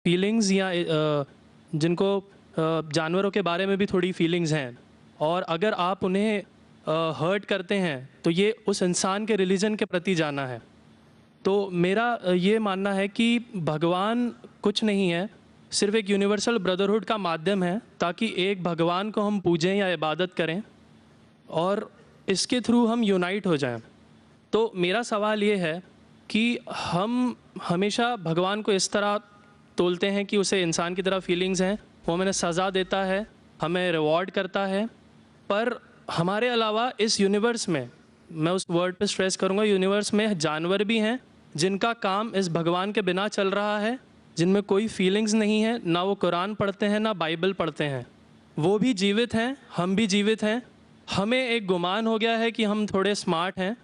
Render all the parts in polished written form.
Feelings या जिनको जानवरों के बारे में भी थोड़ी फीलिंग्स हैं, और अगर आप उन्हें हर्ट करते हैं तो ये उस इंसान के रिलीजन के प्रति जाना है। तो मेरा ये मानना है कि भगवान कुछ नहीं है, सिर्फ एक यूनिवर्सल ब्रदरहुड का माध्यम है ताकि एक भगवान को हम पूजें या इबादत करें और इसके थ्रू हम यूनाइट हो जाएं। तो मेरा सवाल ये है कि हम हमेशा भगवान को इस तरह तोलते हैं कि उसे इंसान की तरह फीलिंग्स हैं, वो हमें सज़ा देता है, हमें रिवॉर्ड करता है, पर हमारे अलावा इस यूनिवर्स में, मैं उस वर्ड पे स्ट्रेस करूँगा, यूनिवर्स में जानवर भी हैं जिनका काम इस भगवान के बिना चल रहा है, जिनमें कोई फीलिंग्स नहीं है, ना वो कुरान पढ़ते हैं ना बाइबल पढ़ते हैं। वो भी जीवित हैं, हम भी जीवित हैं। हमें एक गुमान हो गया है कि हम थोड़े स्मार्ट हैं,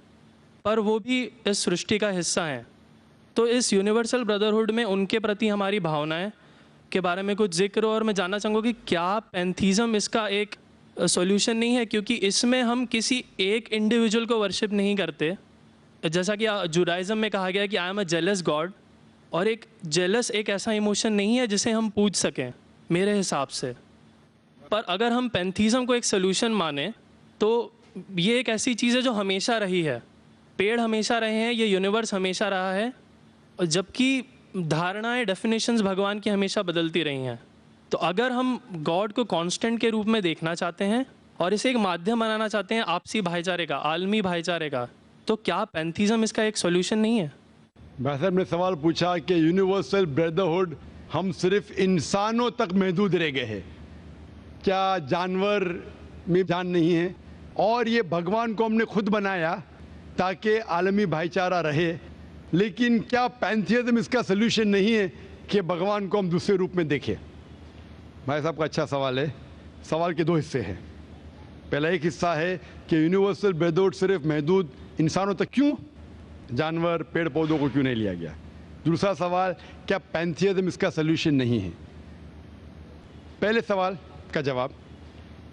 पर वो भी इस सृष्टि का हिस्सा हैं। तो इस यूनिवर्सल ब्रदरहुड में उनके प्रति हमारी भावनाएं के बारे में कुछ जिक्र, और मैं जानना चाहूँगा कि क्या पैंथीज़म इसका एक सॉल्यूशन नहीं है, क्योंकि इसमें हम किसी एक इंडिविजुअल को वर्शिप नहीं करते। जैसा कि जुडाइज़म में कहा गया है कि I am a jealous God, और एक जेलस एक ऐसा इमोशन नहीं है जिसे हम पूज सकें मेरे हिसाब से। पर अगर हम पैंथीज़म को एक सोल्यूशन माने तो ये एक ऐसी चीज़ है जो हमेशा रही है, पेड़ हमेशा रहे हैं, ये यूनिवर्स हमेशा रहा है, और जबकि धारणाएं, डेफिनेशंस भगवान की हमेशा बदलती रही हैं। तो अगर हम गॉड को कांस्टेंट के रूप में देखना चाहते हैं और इसे एक माध्यम बनाना चाहते हैं आपसी भाईचारे का, आलमी भाईचारे का, तो क्या पैंथीज़म इसका एक सॉल्यूशन नहीं है? भाई साहब ने सवाल पूछा कि यूनिवर्सल ब्रदरहुड हम सिर्फ इंसानों तक महदूद रह गए हैं, क्या जानवर में जान नहीं है? और ये भगवान को हमने खुद बनाया ताकि आलमी भाईचारा रहे, लेकिन क्या पैंथीज़म इसका सल्यूशन नहीं है कि भगवान को हम दूसरे रूप में देखें? भाई साहब का अच्छा सवाल है। सवाल के दो हिस्से हैं। पहला एक हिस्सा है कि यूनिवर्सल ब्रदरहुड सिर्फ महदूद इंसानों तक क्यों, जानवर पेड़ पौधों को क्यों नहीं लिया गया? दूसरा सवाल, क्या पैंथीज़म इसका सल्यूशन नहीं है? पहले सवाल का जवाब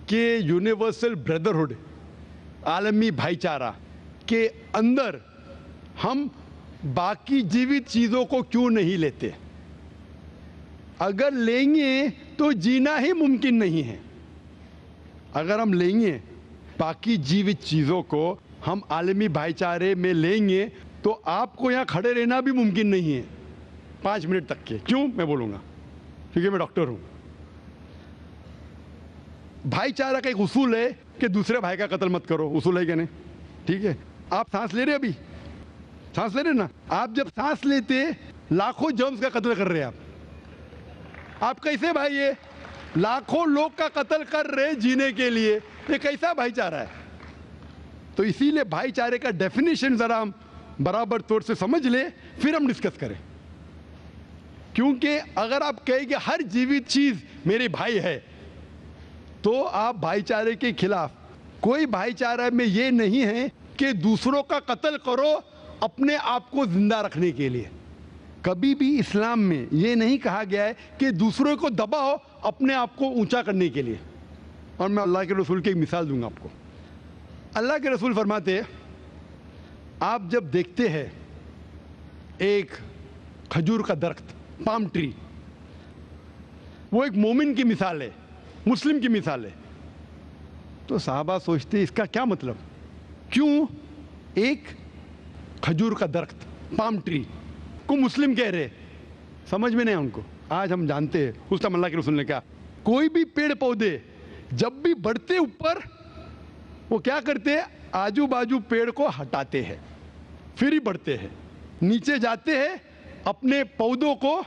कि यूनिवर्सल ब्रदरहुड, आलमी भाईचारा के अंदर हम बाकी जीवित चीज़ों को क्यों नहीं लेते? अगर लेंगे तो जीना ही मुमकिन नहीं है। अगर हम लेंगे बाकी जीवित चीज़ों को, हम आलमी भाईचारे में लेंगे, तो आपको यहाँ खड़े रहना भी मुमकिन नहीं है 5 मिनट तक के। क्यों? मैं बोलूँगा, क्योंकि मैं डॉक्टर हूँ। भाईचारा का एक उसूल है कि दूसरे भाई का कत्ल मत करो। उसूल है क्या नहीं? ठीक है। आप सांस ले रहे, अभी सांस ले रहे ना? आप जब सांस लेते लाखों जर्म्स का कत्ल कर रहे हैं आप कैसे भाई? ये लाखों लोग का कत्ल कर रहे जीने के लिए, ये कैसा भाईचारा है? तो इसीलिए भाईचारे का डेफिनेशन जरा हम बराबर तौर से समझ ले, फिर हम डिस्कस करें। क्योंकि अगर आप कहेंगे हर जीवित चीज मेरे भाई है, तो आप भाईचारे के खिलाफ। कोई भाईचारा में ये नहीं है कि दूसरों का कत्ल करो अपने आप को जिंदा रखने के लिए। कभी भी इस्लाम में ये नहीं कहा गया है कि दूसरों को दबाओ अपने आप को ऊंचा करने के लिए। और मैं अल्लाह के रसूल की एक मिसाल दूंगा आपको। अल्लाह के रसूल फरमाते हैं, आप जब देखते हैं एक खजूर का दरख्त, पाम ट्री, वो एक मोमिन की मिसाल है, मुस्लिम की मिसाल है, तो साहबा सोचते इसका क्या मतलब? क्यों एक खजूर का दरख्त, पाम ट्री को मुस्लिम कह रहे? समझ में नहीं उनको। आज हम जानते हैं, उस टाइम अल्लाह के रसूल ने कहा कोई भी पेड़ पौधे जब भी बढ़ते ऊपर, वो क्या करते हैं? आजू बाजू पेड़ को हटाते हैं, फिर ही बढ़ते हैं। नीचे जाते हैं, अपने पौधों को,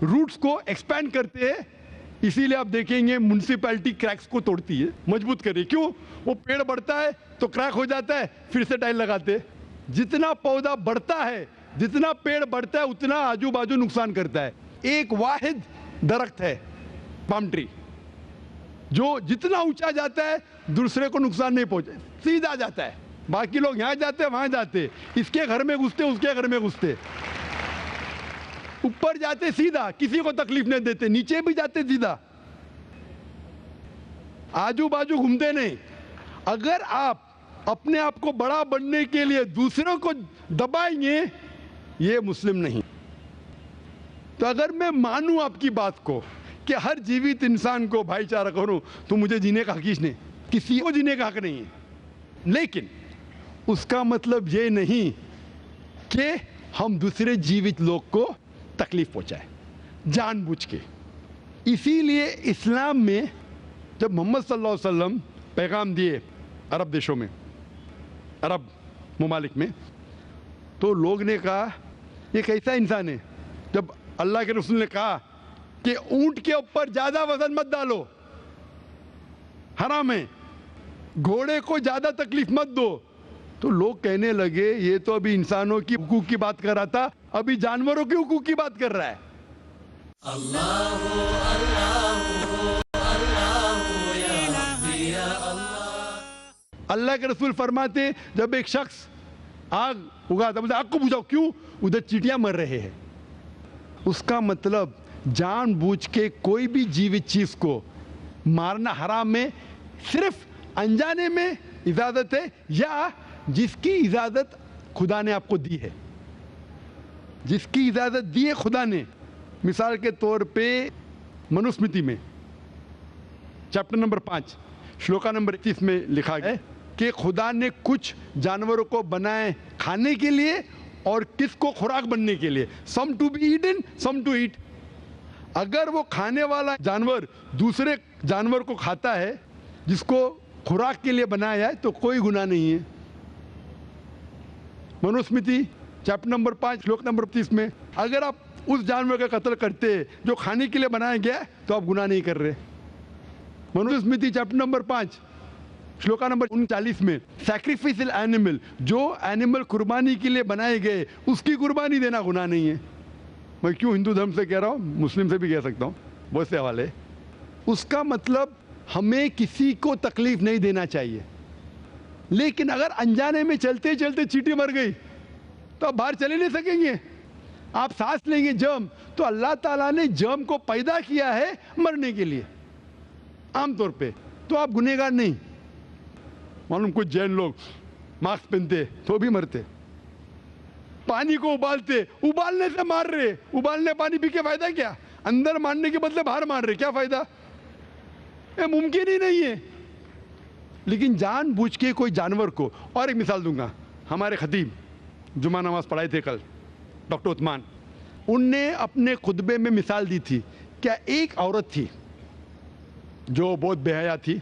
रूट्स को एक्सपैंड करते हैं। इसीलिए आप देखेंगे म्युनिसिपैलिटी क्रैक्स को तोड़ती है, मजबूत करे। क्यों? वो पेड़ बढ़ता है तो क्रैक हो जाता है, फिर से टाइल लगाते हैं। जितना पौधा बढ़ता है, जितना पेड़ बढ़ता है, उतना आजू बाजू नुकसान करता है। एक वाहिद दरख्त है पाम ट्री, जो जितना ऊंचा जाता है दूसरे को नुकसान नहीं पहुंचे, सीधा जाता है। बाकी लोग यहां जाते हैं, वहां जाते, इसके घर में घुसते, उसके घर में घुसते, ऊपर जाते सीधा, किसी को तकलीफ नहीं देते, नीचे भी जाते सीधा, आजू बाजू घूमते नहीं। अगर आप अपने आप को बड़ा बनने के लिए दूसरों को दबाएंगे, ये मुस्लिम नहीं। तो अगर मैं मानूं आपकी बात को कि हर जीवित इंसान को भाईचारा करूं, तो मुझे जीने का हक ही नहीं, किसी को जीने का हक नहीं है। लेकिन उसका मतलब ये नहीं कि हम दूसरे जीवित लोग को तकलीफ पहुंचाए जानबूझ के। इसीलिए इस्लाम में जब मोहम्मद सल्लल्लाहु अलैहि वसल्लम पैगाम दिए अरब देशों में, अरब ममालिक में, तो लोग ने कहा ये कैसा इंसान है। जब अल्लाह के रसूल ने कहा कि ऊंट के ऊपर ज्यादा वजन मत डालो, हराम है, घोड़े को ज्यादा तकलीफ मत दो, तो लोग कहने लगे ये तो अभी इंसानों की हुकूक की बात कर रहा था, अभी जानवरों के हुकूक की बात कर रहा है। अल्लाह के रसूल फरमाते जब एक शख्स आग उगाता, बोलते आग को बुझाओ, क्यों? उधर चींटियां मर रहे हैं। उसका मतलब जानबूझ के कोई भी जीवित चीज को मारना हराम है। सिर्फ अनजाने में इजाजत है, या जिसकी इजाजत खुदा ने आपको दी है, जिसकी इजाजत दी है खुदा ने। मिसाल के तौर पे मनुस्मृति में चैप्टर नंबर 5 श्लोका नंबर 31 में लिखा है कि खुदा ने कुछ जानवरों को बनाए खाने के लिए और किसको खुराक बनने के लिए, some to be eaten some to eat. अगर वो खाने वाला जानवर दूसरे जानवर को खाता है जिसको खुराक के लिए बनाया है, तो कोई गुनाह नहीं है। मनुस्मृति चैप्टर नंबर 5 श्लोक नंबर 30 में अगर आप उस जानवर का कत्ल करते जो खाने के लिए बनाया गया है, तो आप गुनाह नहीं कर रहे। Manusmriti chapter number 5 shloka number 39 में सैक्रिफिशियल एनिमल, जो एनिमल कुर्बानी के लिए बनाए गए उसकी कुर्बानी देना गुनाह नहीं है। मैं क्यों हिंदू धर्म से कह रहा हूँ, मुस्लिम से भी कह सकता हूँ, बहुत से हवाले। उसका मतलब हमें किसी को तकलीफ नहीं देना चाहिए। लेकिन अगर अनजाने में चलते चलते चींटी मर गई तो आप बाहर चले नहीं सकेंगे, आप सांस लेंगे जर्म। तो अल्लाह ताला ने जर्म को पैदा किया है मरने के लिए आमतौर पे, तो आप गुनहगार नहीं। मालूम कुछ जैन लोग मास्क पहनते तो भी मरते, पानी को उबालते, उबालने से मार रहे, उबालने पानी पी के फायदा क्या? अंदर मारने के बदले बाहर मार रहे, क्या फायदा? ये मुमकिन ही नहीं है। लेकिन जानबूझ के कोई जानवर को, और एक मिसाल दूंगा, हमारे खतीब जुमा नमाज पढ़ाए थे कल, डॉक्टर उस्मान, उनने अपने खुतबे में मिसाल दी थी। क्या एक औरत थी जो बहुत बेहया थी,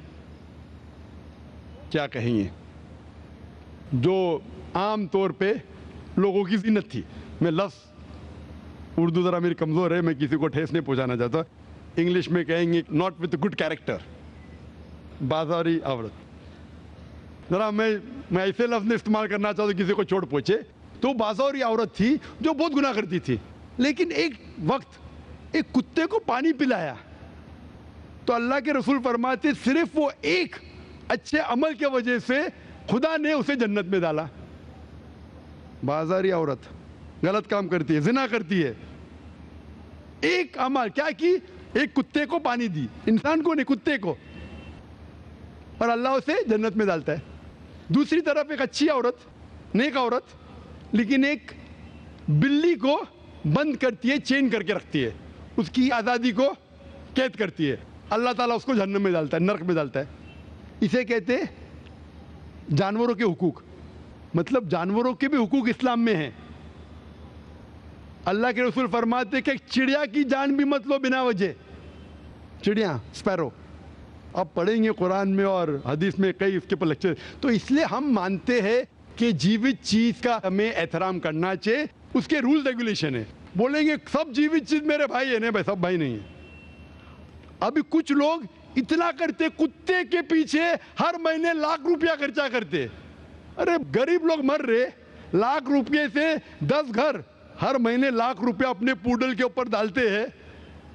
क्या कहेंगे, जो आम तौर पे लोगों की जिन्नत थी। मैं लफ्ज़ उर्दू ज़रा मेरी कमज़ोर है, मैं किसी को ठेस नहीं पहुंचाना चाहता। इंग्लिश में कहेंगे नॉट विथ गुड कैरेक्टर, बाजारी औरत। ज़रा मैं ऐसे लफ्ज़ नहीं इस्तेमाल करना चाहता किसी को चोट पहुंचे। तो बाजारी औरत थी जो बहुत गुनाह करती थी, लेकिन एक वक्त एक कुत्ते को पानी पिलाया तो अल्लाह के रसूल फरमाते सिर्फ वो एक अच्छे अमल के वजह से खुदा ने उसे जन्नत में डाला। बाजारी औरत गलत काम करती है, जिना करती है, एक अमल क्या की, एक कुत्ते को पानी दी, इंसान को नहीं कुत्ते को, और अल्लाह उसे जन्नत में डालता है। दूसरी तरफ एक अच्छी औरत, नेक औरत, लेकिन एक बिल्ली को बंद करती है, चेन करके रखती है, उसकी आज़ादी को कैद करती है, अल्लाह ताला उसको जहन्नम में डालता है, नरक में डालता है। इसे कहते हैं जानवरों के हुकूक। मतलब जानवरों के भी हुकूक इस्लाम में हैं। अल्लाह के रसूल फरमाते कि चिड़िया की जान भी मत लो बिना वजह। चिड़िया, स्पैरो, आप पढ़ेंगे कुरान में और हदीस में कई इसके पर लेक्चर। तो इसलिए हम मानते हैं कि जीवित चीज का हमें एहतराम करना चाहिए, उसके रूल रेगुलेशन है। बोलेंगे सब जीवित चीज मेरे भाई है, नहीं भाई, सब भाई नहीं है। अभी कुछ लोग इतना करते, कुत्ते के पीछे हर महीने लाख रुपया खर्चा करते। अरे गरीब लोग मर रहे, लाख रुपये से 10 घर हर महीने लाख रुपया अपने पूडल के ऊपर डालते हैं।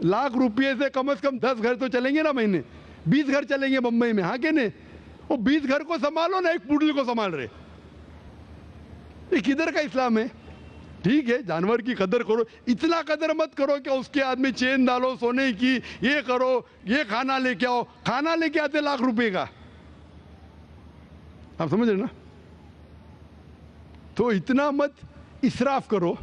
लाख रुपये से कम 10 घर तो चलेंगे ना महीने, 20 घर चलेंगे बम्बई में, हाँ के नहीं? वो 20 घर को संभालो ना, एक पूडल को संभाल रहे। ये किधर का इस्लाम है? ठीक है, जानवर की कदर करो, इतना कदर मत करो कि उसके हाथ में चेन डालो सोने की, ये करो, ये खाना लेके आओ। खाना लेके आते लाख रुपए का, आप समझ रहे ना? तो इतना मत इसराफ करो,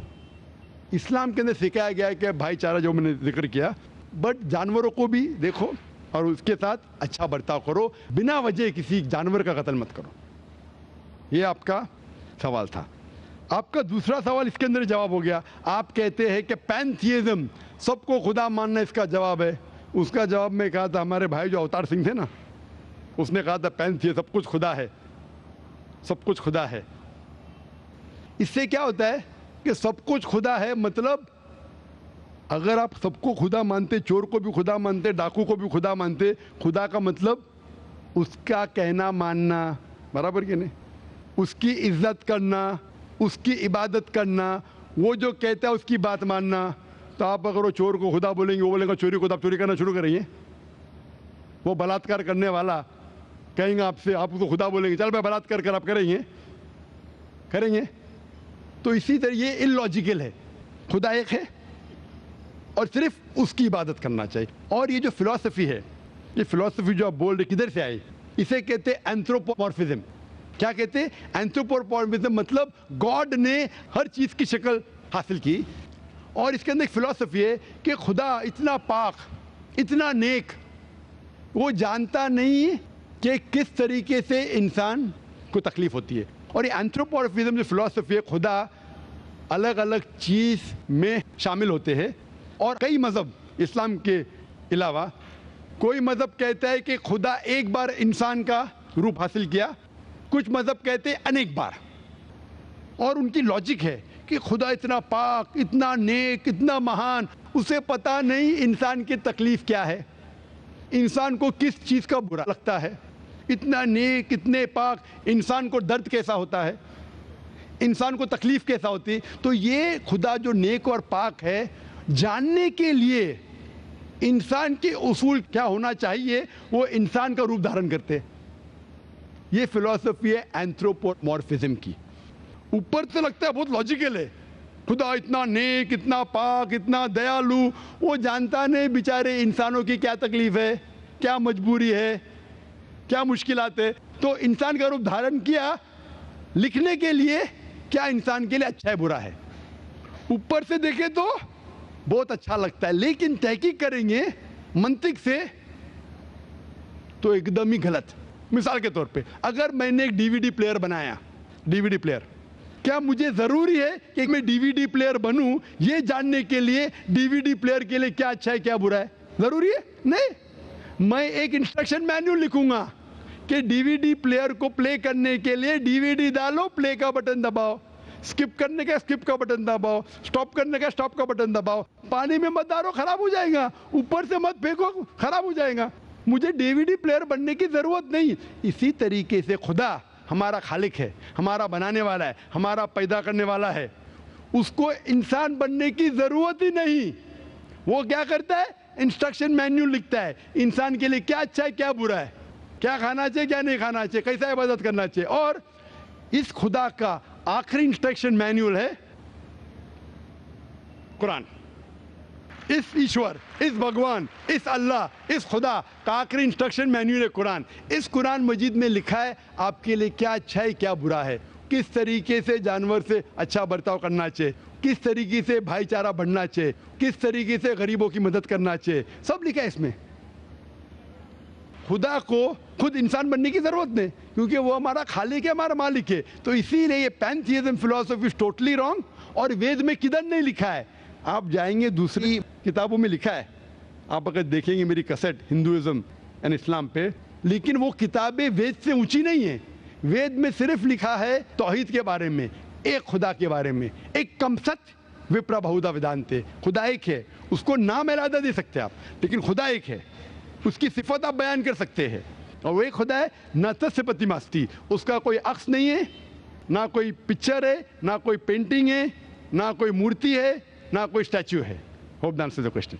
इस्लाम के अंदर सिखाया गया है कि भाईचारा जो मैंने जिक्र किया, बट जानवरों को भी देखो और उसके साथ अच्छा बर्ताव करो, बिना वजह किसी जानवर का कत्ल मत करो। ये आपका सवाल था। आपका दूसरा सवाल इसके अंदर जवाब हो गया। आप कहते हैं कि पैंथियज्म, सबको खुदा मानना इसका जवाब है। उसका जवाब में कहा था, हमारे भाई जो अवतार सिंह थे ना, उसने कहा था पैंथियज्म, सब कुछ खुदा है, सब कुछ खुदा है। इससे क्या होता है कि सब कुछ खुदा है, मतलब अगर आप सबको खुदा मानते, चोर को भी खुदा मानते, डाकू को भी खुदा मानते, खुदा का मतलब उसका कहना मानना, बराबर कि नहीं, उसकी इज्जत करना, उसकी इबादत करना, वो जो कहता है उसकी बात मानना। तो आप अगर वो चोर को खुदा बोलेंगे, वो बोलेगा चोरी को, तो आप चोरी करना शुरू करेंगे। वो बलात्कार करने वाला कहेंगे आपसे, आप उसको खुदा बोलेंगे, चल मैं बलात्कार कर, आप करेंगे? करेंगे? तो इसी तरह ये इलॉजिकल है। खुदा एक है और सिर्फ उसकी इबादत करना चाहिए। और ये जो फिलॉसफी है, ये फिलॉसफी जो आप बोल रहे किधर से आई, इसे कहते हैं एंथ्रोपोमॉर्फिज्म। क्या कहते हैं? एंथ्रोपोमॉर्फिज्म, मतलब गॉड ने हर चीज़ की शक्ल हासिल की। और इसके अंदर एक फिलॉसफी है कि खुदा इतना पाक, इतना नेक, वो जानता नहीं कि किस तरीके से इंसान को तकलीफ होती है। और ये एंथ्रोपोमॉर्फिज्म जो फिलॉसफी है, खुदा अलग अलग चीज़ में शामिल होते हैं। और कई मज़हब, इस्लाम के अलावा कोई मज़हब कहता है कि खुदा एक बार इंसान का रूप हासिल किया, कुछ मज़हब कहते हैं अनेक बार। और उनकी लॉजिक है कि खुदा इतना पाक, इतना नेक, इतना महान, उसे पता नहीं इंसान की तकलीफ़ क्या है, इंसान को किस चीज़ का बुरा लगता है। इतना नेक, इतने पाक, इंसान को दर्द कैसा होता है, इंसान को तकलीफ़ कैसा होती है। तो ये खुदा जो नेक और पाक है, जानने के लिए इंसान के उसूल क्या होना चाहिए, वो इंसान का रूप धारण करते हैं। ये फिलॉसफी है एंथ्रोपोमॉर्फिज्म की। ऊपर से लगता है बहुत लॉजिकल है, खुदा इतना नेक, इतना पाक, इतना दयालु, वो जानता नहीं बेचारे इंसानों की क्या तकलीफ है, क्या मजबूरी है, क्या मुश्किलात है। तो इंसान का रूप धारण किया लिखने के लिए, क्या इंसान के लिए अच्छा है बुरा है। ऊपर से देखें तो बहुत अच्छा लगता है, लेकिन तहकीक करेंगे मंतिक से तो एकदम ही गलत। मिसाल के तौर पे, अगर मैंने एक डीवीडी प्लेयर बनाया, डीवीडी प्लेयर, क्या मुझे ज़रूरी है कि मैं डीवीडी प्लेयर बनूं ये जानने के लिए डीवीडी प्लेयर के लिए क्या अच्छा है क्या बुरा है? ज़रूरी है? नहीं। मैं एक इंस्ट्रक्शन मैन्युअल लिखूंगा कि डीवीडी प्लेयर को प्ले करने के लिए डीवीडी डालो, प्ले का बटन दबाओ, स्किप करने का स्किप का बटन दबाओ, स्टॉप करने का स्टॉप का बटन दबाओ, पानी में मत डालो खराब हो जाएगा, ऊपर से मत फेंको खराब हो जाएगा। मुझे डीवीडी प्लेयर बनने की ज़रूरत नहीं। इसी तरीके से खुदा हमारा खालिक है, हमारा बनाने वाला है, हमारा पैदा करने वाला है, उसको इंसान बनने की ज़रूरत ही नहीं। वो क्या करता है? इंस्ट्रक्शन मैन्युअल लिखता है, इंसान के लिए क्या अच्छा है क्या बुरा है, क्या खाना चाहिए क्या नहीं खाना चाहिए, कैसा इबादत करना चाहिए। और इस खुदा का आखिरी इंस्ट्रक्शन मैन्युअल है कुरान। इस ईश्वर, इस भगवान, इस अल्लाह, इस खुदा का आखिरी इंस्ट्रक्शन मैन्युअल है कुरान। इस कुरान मजीद में लिखा है आपके लिए क्या अच्छा है क्या बुरा है, किस तरीके से जानवर से अच्छा बर्ताव करना चाहिए, किस तरीके से भाईचारा बढ़ना चाहिए, किस तरीके से गरीबों की मदद करना चाहिए, सब लिखा है इसमें। खुदा को खुद इंसान बनने की ज़रूरत नहीं, क्योंकि वो हमारा खालिक है, हमारा मालिक है। तो इसीलिए ये पैंथियज्म फिलॉसफी इज टोटली रॉन्ग। और वेद में किधर नहीं लिखा है, आप जाएंगे दूसरी किताबों में लिखा है, आप अगर देखेंगे मेरी कैसेट हिंदुइज्म एंड इस्लाम पे, लेकिन वो किताबें वेद से ऊंची नहीं है। वेद में सिर्फ लिखा है तौहीद के बारे में, एक खुदा के बारे में, एक कमसत विप्रा बहुधा वेदांते, खुदा एक है, उसको नाम इरादा दे सकते हैं आप, लेकिन खुदा एक है, उसकी सिफत आप बयान कर सकते हैं। और वो एक खुदा है न तस्य प्रतिमास्ति, उसका कोई अक्स नहीं है, ना कोई पिक्चर है, ना कोई पेंटिंग है, ना कोई मूर्ति है, ना कोई स्टैच्यू है। Hope that answers the question.